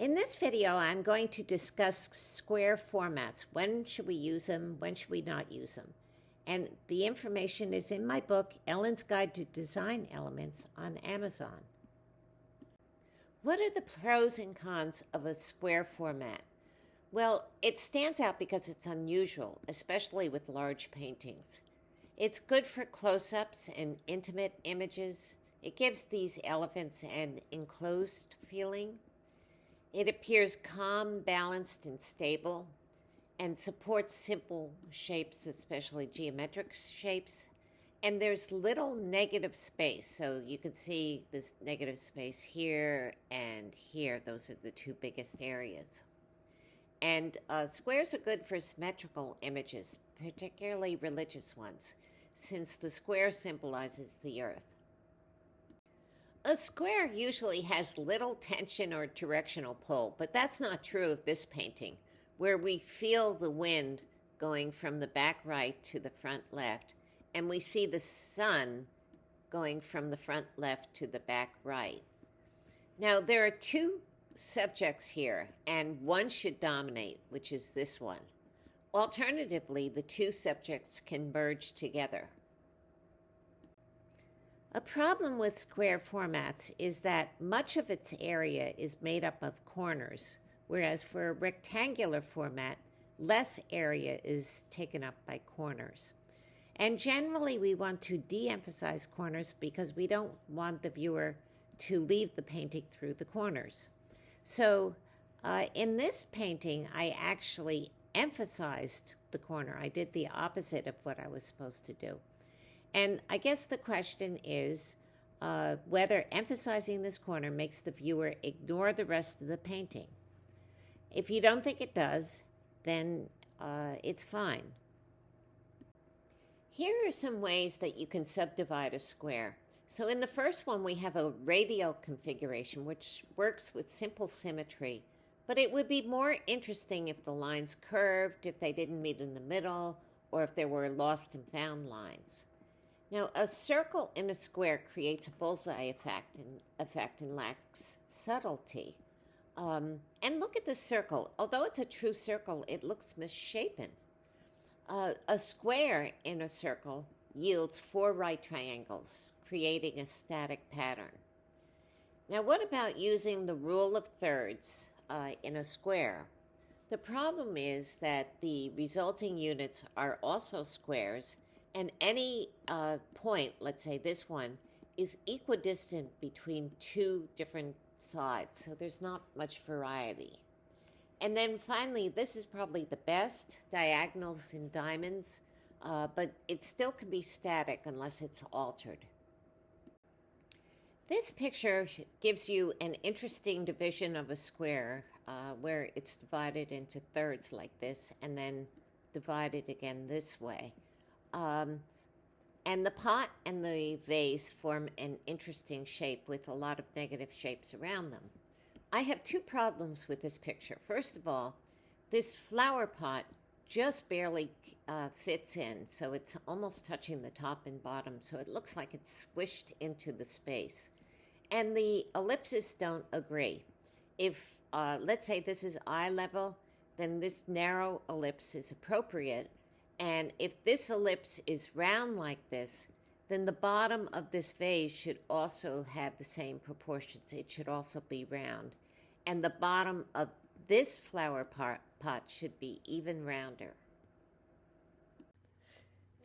In this video, I'm going to discuss square formats. When should we use them? When should we not use them? And the information is in my book, Ellen's Guide to Design Elements, on Amazon. What are the pros and cons of a square format? Well, it stands out because it's unusual, especially with large paintings. It's good for close-ups and intimate images. It gives these elephants an enclosed feeling. It appears calm, balanced, and stable, and supports simple shapes, especially geometric shapes. And there's little negative space, so you can see this negative space here and here. Those are the two biggest areas. And squares are good for symmetrical images, particularly religious ones, since the square symbolizes the earth. A square usually has little tension or directional pull, but that's not true of this painting, where we feel the wind going from the back right to the front left, and we see the sun going from the front left to the back right. Now, there are two subjects here, and one should dominate, which is this one. Alternatively, the two subjects can merge together. A problem with square formats is that much of its area is made up of corners, whereas for a rectangular format, less area is taken up by corners. And generally, we want to de-emphasize corners because we don't want the viewer to leave the painting through the corners. So in this painting, I actually emphasized the corner. I did the opposite of what I was supposed to do. And I guess the question is whether emphasizing this corner makes the viewer ignore the rest of the painting. If you don't think it does, then it's fine. Here are some ways that you can subdivide a square. So in the first one, we have a radial configuration, which works with simple symmetry, but it would be more interesting if the lines curved, if they didn't meet in the middle, or if there were lost and found lines. Now, a circle in a square creates a bullseye effect and lacks subtlety. And look at this circle. Although it's a true circle, it looks misshapen. A square in a circle yields 4 right triangles, creating a static pattern. Now, what about using the rule of thirds in a square? The problem is that the resulting units are also squares, and any point, let's say this one, is equidistant between two different sides, so there's not much variety. And then finally, this is probably the best, diagonals in diamonds, but it still can be static unless it's altered. This picture gives you an interesting division of a square where it's divided into thirds like this and then divided again this way. And the pot and the vase form an interesting shape with a lot of negative shapes around them. I have two problems with this picture. First of all, this flower pot just barely fits in, so it's almost touching the top and bottom, so it looks like it's squished into the space. And the ellipses don't agree. If, let's say this is eye level, then this narrow ellipse is appropriate. And if this ellipse is round like this, then the bottom of this vase should also have the same proportions. It should also be round. And the bottom of this flower pot should be even rounder.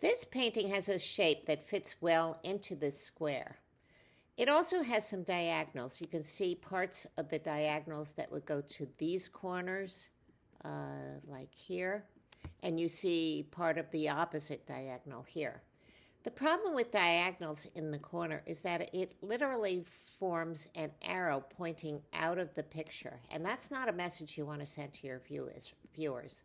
This painting has a shape that fits well into this square. It also has some diagonals. You can see parts of the diagonals that would go to these corners, like here. And you see part of the opposite diagonal here. The problem with diagonals in the corner is that it literally forms an arrow pointing out of the picture, and that's not a message you want to send to your viewers.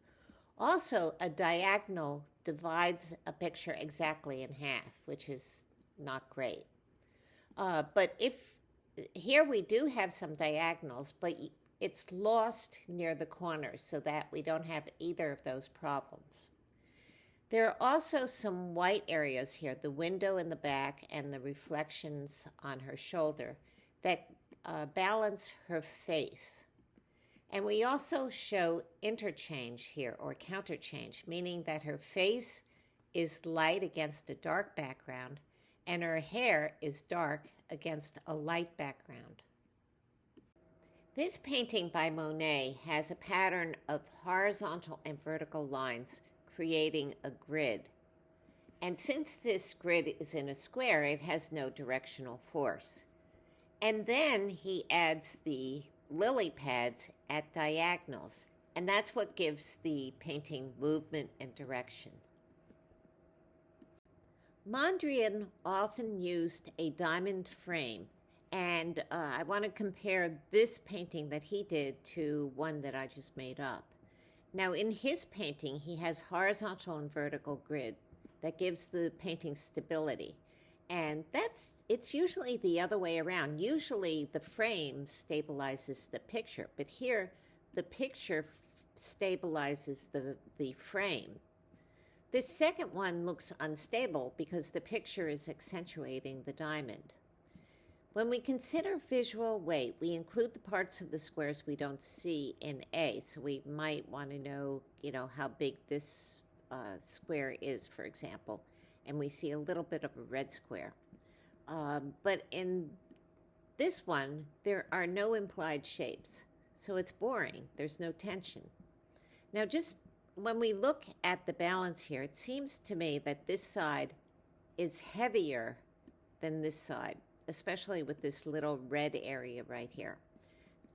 Also, a diagonal divides a picture exactly in half, which is not great. But here we do have some diagonals, but it's lost near the corners so that we don't have either of those problems. There are also some white areas here, the window in the back and the reflections on her shoulder, that balance her face. And we also show interchange here, or counterchange, meaning that her face is light against a dark background and her hair is dark against a light background. This painting by Monet has a pattern of horizontal and vertical lines creating a grid. And since this grid is in a square, it has no directional force. And then he adds the lily pads at diagonals, and that's what gives the painting movement and direction. Mondrian often used a diamond frame, and I want to compare this painting that he did to one that I just made up. Now, in his painting, he has horizontal and vertical grid that gives the painting stability. And it's usually the other way around. Usually the frame stabilizes the picture, but here the picture stabilizes the frame. This second one looks unstable because the picture is accentuating the diamond. When we consider visual weight, we include the parts of the squares we don't see in A. So we might want to know, how big this square is, for example. And we see a little bit of a red square. But in this one, there are no implied shapes. So it's boring. There's no tension. Now, just when we look at the balance here, it seems to me that this side is heavier than this side, especially with this little red area right here.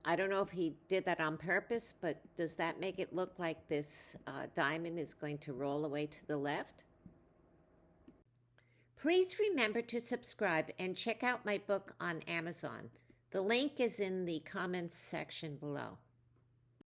I don't know if he did that on purpose, but does that make it look like this diamond is going to roll away to the left? Please remember to subscribe and check out my book on Amazon. The link is in the comments section below.